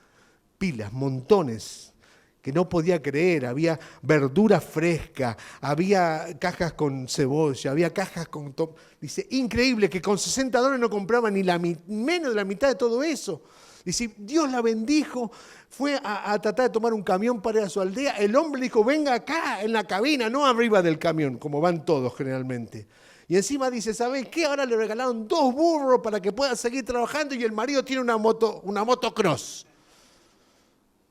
montones, que no podía creer. Había verdura fresca, había cajas con cebolla, había cajas con... Dice, increíble que con $60 no compraba ni menos de la mitad de todo eso. Dice, Dios la bendijo, fue a tratar de tomar un camión para ir a su aldea. El hombre dijo, venga acá en la cabina, no arriba del camión, como van todos generalmente. Y encima dice, ¿sabes qué? Ahora le regalaron 2 burros para que pueda seguir trabajando y el marido tiene una motocross.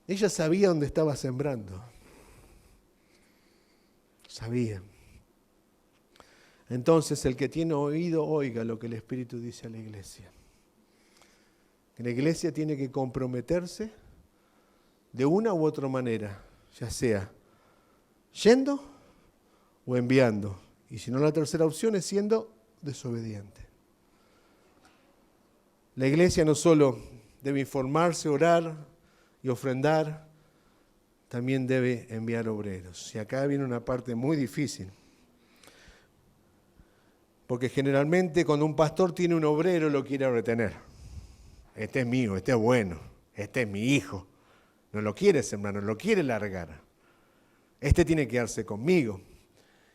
Ella sabía dónde estaba sembrando. Sabía. Entonces, el que tiene oído, oiga lo que el Espíritu dice a la iglesia. Que la iglesia tiene que comprometerse de una u otra manera, ya sea yendo o enviando. Y si no, la tercera opción es siendo desobediente. La iglesia no solo debe informarse, orar y ofrendar, también debe enviar obreros. Y acá viene una parte muy difícil. Porque generalmente cuando un pastor tiene un obrero lo quiere retener. Este es mío, este es bueno, este es mi hijo. No lo quiere sembrar, no lo quiere largar. Este tiene que quedarse conmigo.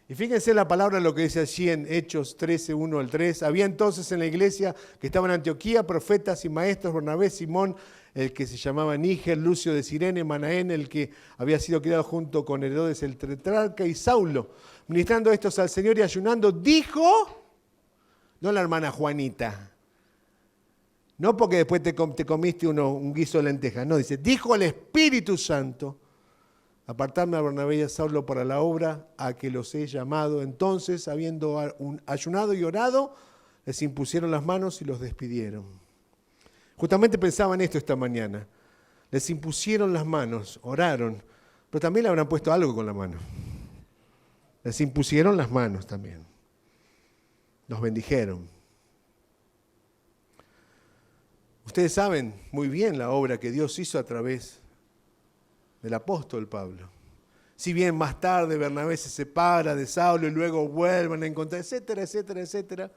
Y fíjense la palabra, lo que dice allí en Hechos 13, 1 al 3. Había entonces en la iglesia que estaba en Antioquía profetas y maestros, Bernabé, Simón, el que se llamaba Níger, Lucio de Cirene, Manaén, el que había sido criado junto con Herodes el tetrarca, y Saulo, ministrando estos al Señor y ayunando, dijo, no la hermana Juanita, no porque después te comiste un guiso de lentejas, no, dice, dijo el Espíritu Santo, apartarme a Bernabé y a Saulo para la obra a que los he llamado. Entonces, habiendo ayunado y orado, les impusieron las manos y los despidieron. Justamente pensaba en esto esta mañana. Les impusieron las manos, oraron, pero también le habrán puesto algo con la mano. Les impusieron las manos también. Los bendijeron. Ustedes saben muy bien la obra que Dios hizo a través del apóstol Pablo. Si bien más tarde Bernabé se separa de Saulo y luego vuelven a encontrar, etcétera, etcétera, etcétera.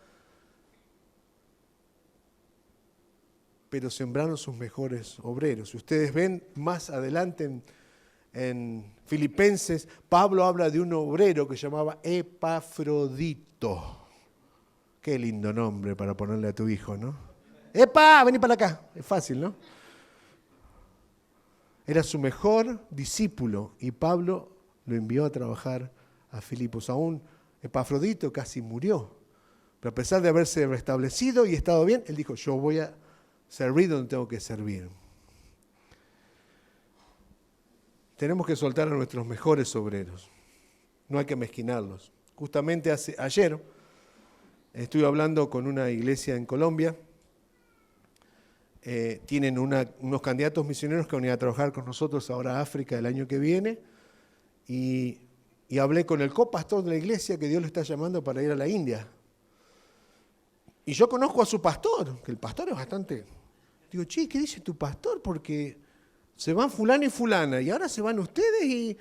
Pero sembraron sus mejores obreros. Ustedes ven más adelante en Filipenses, Pablo habla de un obrero que se llamaba Epafrodito. Qué lindo nombre para ponerle a tu hijo, ¿no? ¡Epa! Vení para acá. Es fácil, ¿no? Era su mejor discípulo y Pablo lo envió a trabajar a Filipos. Aún Epafrodito casi murió. Pero a pesar de haberse restablecido y estado bien, él dijo, yo voy a servir donde tengo que servir. Tenemos que soltar a nuestros mejores obreros. No hay que mezquinarlos. Justamente ayer estuve hablando con una iglesia en Colombia. Tienen unos candidatos misioneros que van a ir a trabajar con nosotros ahora a África el año que viene. Y hablé con el copastor de la iglesia que Dios lo está llamando para ir a la India. Y yo conozco a su pastor, que el pastor es bastante... Digo, che, ¿qué dice tu pastor? Porque se van fulano y fulana y ahora se van ustedes y...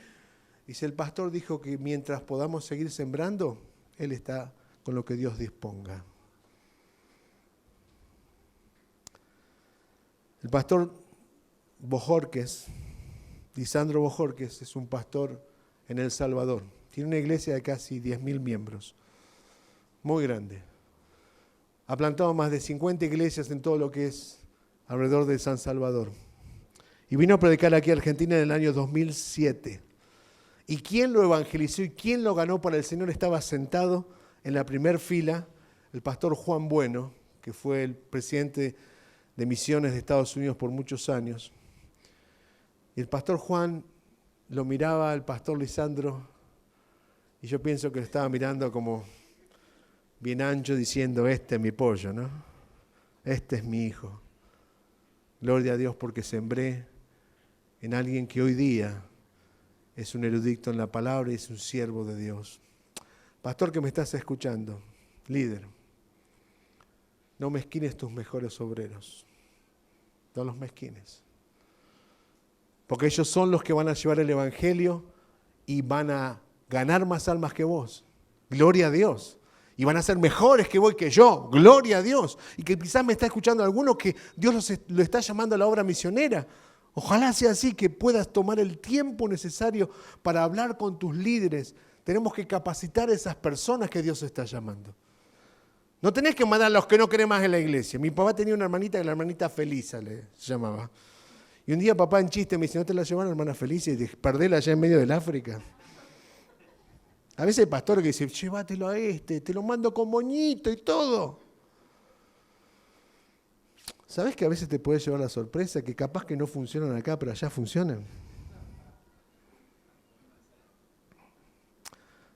Dice, el pastor dijo que mientras podamos seguir sembrando, él está con lo que Dios disponga. El pastor Bojorquez, Lisandro Bojorquez, es un pastor en El Salvador. Tiene una iglesia de casi 10.000 miembros, muy grande. Ha plantado más de 50 iglesias en todo lo que es alrededor de San Salvador. Y vino a predicar aquí a Argentina en el año 2007. Y quien lo evangelizó y quien lo ganó para el Señor estaba sentado en la primera fila, el pastor Juan Bueno, que fue el presidente de misiones de Estados Unidos por muchos años. Y el pastor Juan lo miraba al pastor Lisandro y yo pienso que lo estaba mirando como bien ancho diciendo, este es mi pollo, ¿no? Este es mi hijo. Gloria a Dios porque sembré en alguien que hoy día es un erudito en la palabra y es un siervo de Dios. Pastor que me estás escuchando, líder, no mezquines tus mejores obreros. No los mezquines. Porque ellos son los que van a llevar el evangelio y van a ganar más almas que vos. Gloria a Dios. Y van a ser mejores que vos y que yo. Gloria a Dios. Y que quizás me está escuchando alguno que Dios lo está llamando a la obra misionera. Ojalá sea así, que puedas tomar el tiempo necesario para hablar con tus líderes. Tenemos que capacitar a esas personas que Dios está llamando. No tenés que mandar a los que no creen más en la iglesia. Mi papá tenía una hermanita que la hermanita Felisa le llamaba. Y un día papá en chiste me dice, ¿no te la llevan a la hermana Felicia y perdela allá en medio del África? A veces hay pastores que dicen, llévatelo a te lo mando con moñito y todo. ¿Sabés que a veces te puede llevar la sorpresa que capaz que no funcionan acá, pero allá funcionan?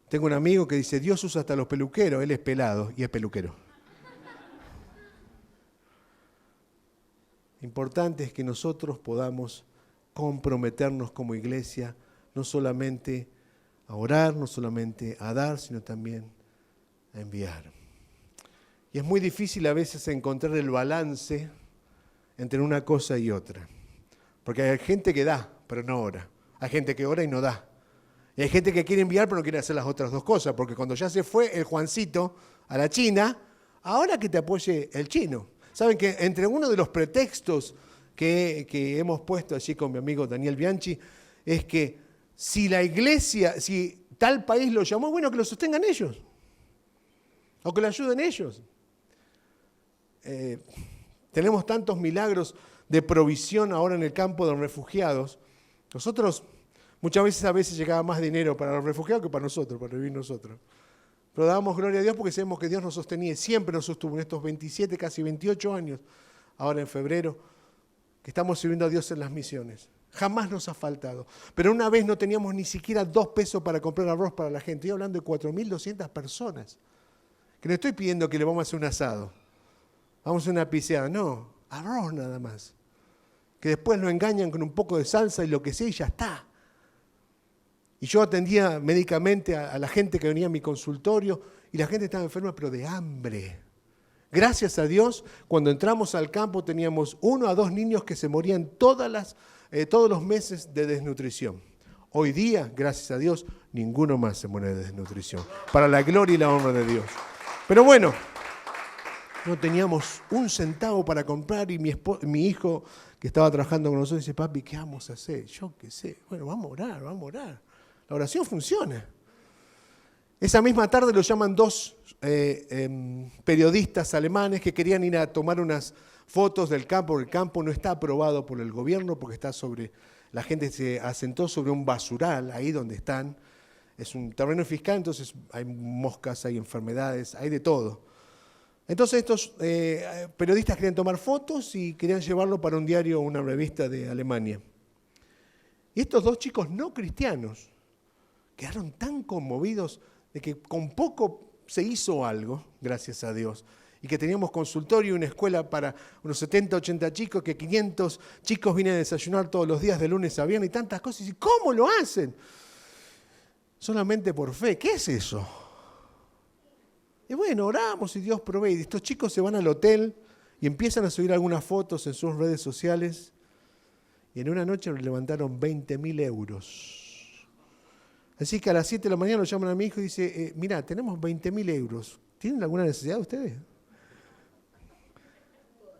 Tengo un amigo que dice, Dios usa hasta los peluqueros, él es pelado y es peluquero. Importante es que nosotros podamos comprometernos como iglesia, no solamente a orar, no solamente a dar, sino también a enviar. Y es muy difícil a veces encontrar el balance entre una cosa y otra. Porque hay gente que da, pero no ora. Hay gente que ora y no da. Y hay gente que quiere enviar pero no quiere hacer las otras dos cosas, porque cuando ya se fue el Juancito a la China, ahora que te apoye el chino. Saben que entre uno de los pretextos que hemos puesto allí con mi amigo Daniel Bianchi, es que si la iglesia, si tal país lo llamó, bueno, que lo sostengan ellos, o que lo ayuden ellos. Tenemos tantos milagros de provisión ahora en el campo de los refugiados. Nosotros, muchas veces llegaba más dinero para los refugiados que para nosotros, para vivir nosotros. Pero damos gloria a Dios porque sabemos que Dios nos sostenía y siempre nos sostuvo en estos 27, casi 28 años, ahora en febrero, que estamos sirviendo a Dios en las misiones. Jamás nos ha faltado. Pero una vez no teníamos ni siquiera 2 pesos para comprar arroz para la gente. Estoy hablando de 4.200 personas. Que no estoy pidiendo que le vamos a hacer un asado. Vamos a hacer una piseada. No, arroz nada más. Que después lo engañan con un poco de salsa y lo que sea y ya está. Y yo atendía médicamente a la gente que venía a mi consultorio y la gente estaba enferma pero de hambre. Gracias a Dios, cuando entramos al campo teníamos 1 a 2 niños que se morían todos los meses de desnutrición. Hoy día, gracias a Dios, ninguno más se muere de desnutrición. Para la gloria y la honra de Dios. Pero bueno, no teníamos un centavo para comprar y mi hijo que estaba trabajando con nosotros dice, papi, ¿qué vamos a hacer? Yo qué sé. Bueno, vamos a orar. La oración funciona. Esa misma tarde lo llaman 2 periodistas alemanes que querían ir a tomar unas fotos del campo. El campo no está aprobado por el gobierno porque la gente se asentó sobre un basural, ahí donde están. Es un terreno fiscal, entonces hay moscas, hay enfermedades, hay de todo. Entonces estos periodistas querían tomar fotos y querían llevarlo para un diario o una revista de Alemania. Y estos 2 chicos no cristianos quedaron tan conmovidos de que con poco se hizo algo, gracias a Dios, y que teníamos consultorio y una escuela para unos 70, 80 chicos, que 500 chicos vienen a desayunar todos los días de lunes a viernes y tantas cosas. ¿Y cómo lo hacen? Solamente por fe. ¿Qué es eso? Y bueno, oramos y Dios provee. Y estos chicos se van al hotel y empiezan a subir algunas fotos en sus redes sociales y en una noche levantaron 20.000 euros. Así que a las 7 de la mañana lo llaman a mi hijo y dice, mira, tenemos 20.000 euros. ¿Tienen alguna necesidad ustedes?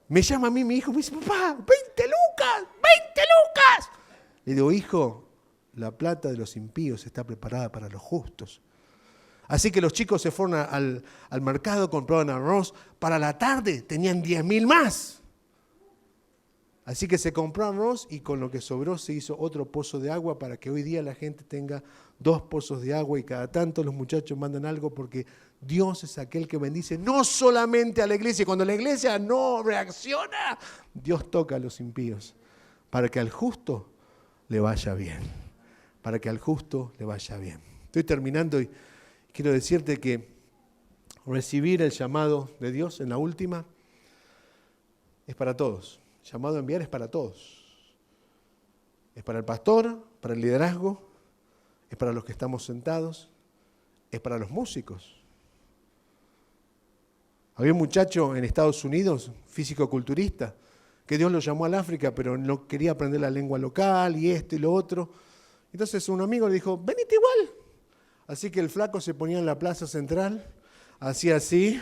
Me llama a mí mi hijo y me dice, papá, 20 lucas, 20 lucas. Le digo, hijo, la plata de los impíos está preparada para los justos. Así que los chicos se fueron al mercado, compraron arroz. Para la tarde tenían 10.000 más. Así que se compró arroz y con lo que sobró se hizo otro pozo de agua para que hoy día la gente tenga 2 pozos de agua y cada tanto los muchachos mandan algo porque Dios es aquel que bendice no solamente a la iglesia. Cuando la iglesia no reacciona, Dios toca a los impíos para que al justo le vaya bien. Para que al justo le vaya bien. Estoy terminando y quiero decirte que recibir el llamado de Dios en la última es para todos. El llamado a enviar es para todos. Es para el pastor, para el liderazgo, es para los que estamos sentados, es para los músicos. Había un muchacho en Estados Unidos, físico-culturista, que Dios lo llamó al África, pero no quería aprender la lengua local y esto y lo otro. Entonces un amigo le dijo, venite igual. Así que el flaco se ponía en la plaza central, hacía así,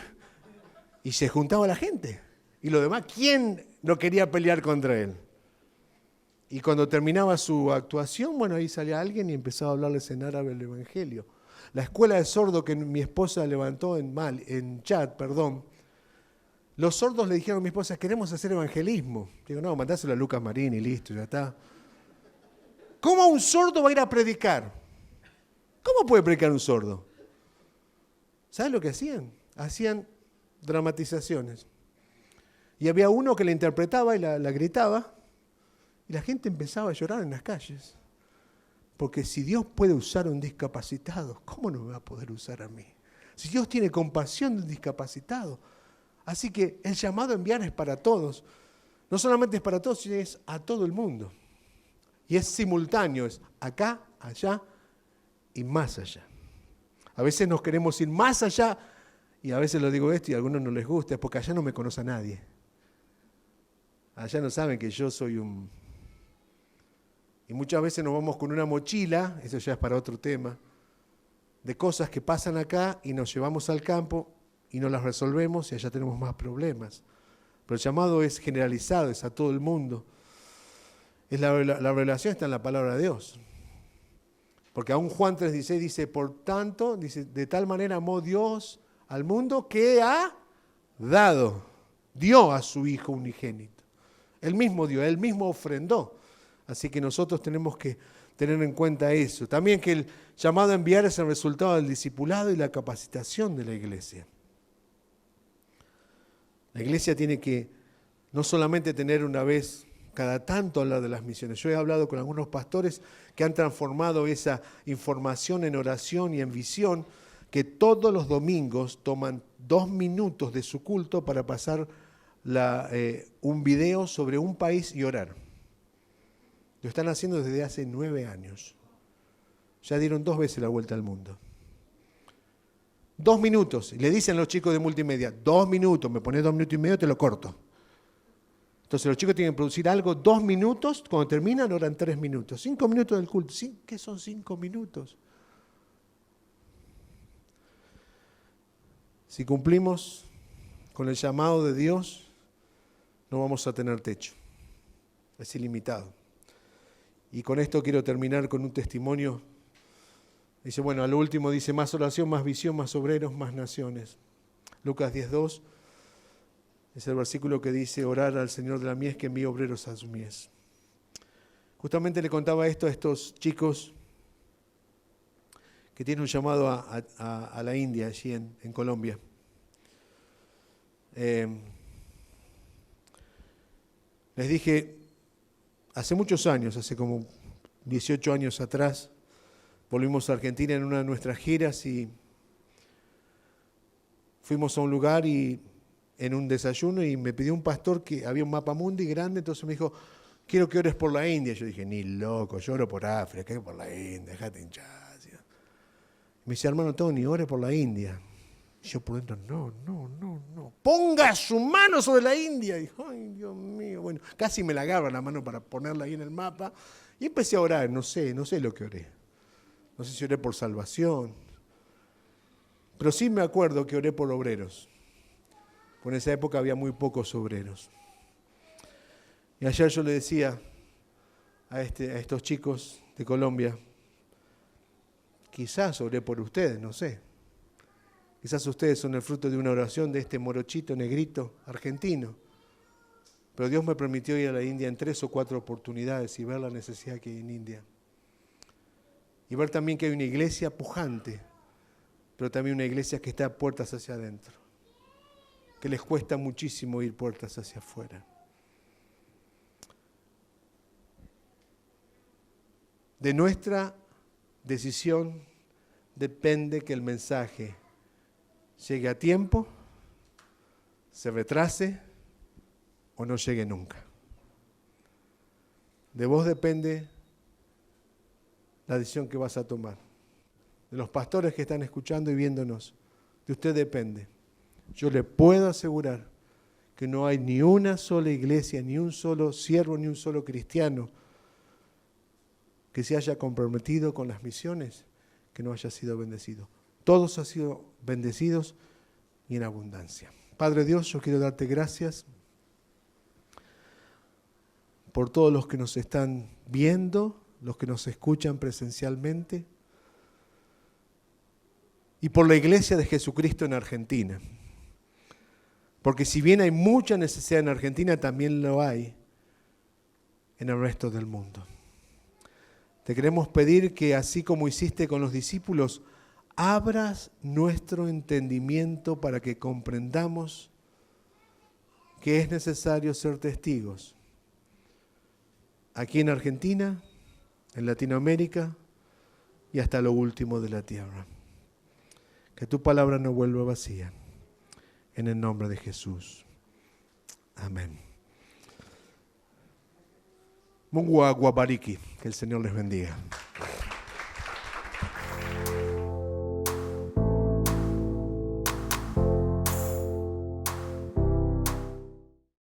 y se juntaba la gente. Y lo demás, ¿quién no quería pelear contra él? Y cuando terminaba su actuación, bueno, ahí salía alguien y empezaba a hablarles en árabe el evangelio. La escuela de sordo que mi esposa levantó en Chad, los sordos le dijeron a mi esposa, queremos hacer evangelismo. Digo, no, mandáselo a Lucas Marín y listo, ya está. ¿Cómo un sordo va a ir a predicar? ¿Cómo puede predicar un sordo? ¿Sabes lo que hacían? Hacían dramatizaciones. Y había uno que la interpretaba y la gritaba, y la gente empezaba a llorar en las calles. Porque si Dios puede usar a un discapacitado, ¿cómo no me va a poder usar a mí? Si Dios tiene compasión del discapacitado. Así que el llamado a enviar es para todos. No solamente es para todos, sino es a todo el mundo. Y es simultáneo, es acá, allá y más allá. A veces nos queremos ir más allá, y a veces lo digo esto y a algunos no les gusta, es porque allá no me conoce a nadie. Allá no saben que yo soy un Y muchas veces nos vamos con una mochila, eso ya es para otro tema, de cosas que pasan acá y nos llevamos al campo y no las resolvemos y allá tenemos más problemas. Pero el llamado es generalizado, es a todo el mundo. La revelación está en la palabra de Dios. Porque aún Juan 3:16 dice, por tanto, dice, de tal manera amó Dios al mundo que dio a su Hijo unigénito. Él mismo dio, Él mismo ofrendó. Así que nosotros tenemos que tener en cuenta eso. También que el llamado a enviar es el resultado del discipulado y la capacitación de la iglesia. La iglesia tiene que no solamente tener una vez cada tanto hablar de las misiones. Yo he hablado con algunos pastores que han transformado esa información en oración y en visión, que todos los domingos toman 2 minutos de su culto para pasar un video sobre un país y orar. Lo están haciendo desde hace 9 años. Ya dieron 2 veces la vuelta al mundo. 2 minutos. Y le dicen a los chicos de multimedia, 2 minutos, me pones 2 minutos y medio, te lo corto. Entonces los chicos tienen que producir algo 2 minutos, cuando terminan oran 3 minutos. 5 minutos del culto. ¿Sí? ¿Qué son 5 minutos? Si cumplimos con el llamado de Dios, no vamos a tener techo. Es ilimitado. Y con esto quiero terminar con un testimonio. Dice, bueno, a lo último dice, más oración, más visión, más obreros, más naciones. Lucas 10:2 es el versículo que dice, orar al Señor de la mies que envíe obreros a su mies. Justamente le contaba esto a estos chicos que tienen un llamado a la India, allí en Colombia. Les dije, hace muchos años, hace como 18 años atrás, volvimos a Argentina en una de nuestras giras y fuimos a un lugar y en un desayuno y me pidió un pastor que había un mapa mundi grande, entonces me dijo, quiero que ores por la India. Yo dije, ni loco, yo oro por África, ¿qué por la India? Déjate hinchar. Me dice, hermano Tony, ore por la India. Y yo por dentro, no. Ponga su mano sobre la India. Y dijo, ay, Dios mío. Bueno, casi me la agarra la mano para ponerla ahí en el mapa. Y empecé a orar, no sé lo que oré. No sé si oré por salvación. Pero sí me acuerdo que oré por obreros. Porque en esa época había muy pocos obreros. Y ayer yo le decía a estos chicos de Colombia, quizás oré por ustedes, no sé. Quizás ustedes son el fruto de una oración de este morochito negrito argentino. Pero Dios me permitió ir a la India en 3 o 4 oportunidades y ver la necesidad que hay en India. Y ver también que hay una iglesia pujante, pero también una iglesia que está puertas hacia adentro. Que les cuesta muchísimo ir puertas hacia afuera. De nuestra decisión depende que el mensaje llegue a tiempo, se retrase o no llegue nunca. De vos depende la decisión que vas a tomar. De los pastores que están escuchando y viéndonos, de usted depende. Yo le puedo asegurar que no hay ni una sola iglesia, ni un solo siervo, ni un solo cristiano que se haya comprometido con las misiones, que no haya sido bendecido. Todos han sido bendecidos y en abundancia. Padre Dios, yo quiero darte gracias por todos los que nos están viendo, los que nos escuchan presencialmente, y por la Iglesia de Jesucristo en Argentina. Porque si bien hay mucha necesidad en Argentina, también lo hay en el resto del mundo. Te queremos pedir que así como hiciste con los discípulos, abras nuestro entendimiento para que comprendamos que es necesario ser testigos. Aquí en Argentina, en Latinoamérica y hasta lo último de la tierra. Que tu palabra no vuelva vacía. En el nombre de Jesús. Amén. Mungu awabariki. Que el Señor les bendiga.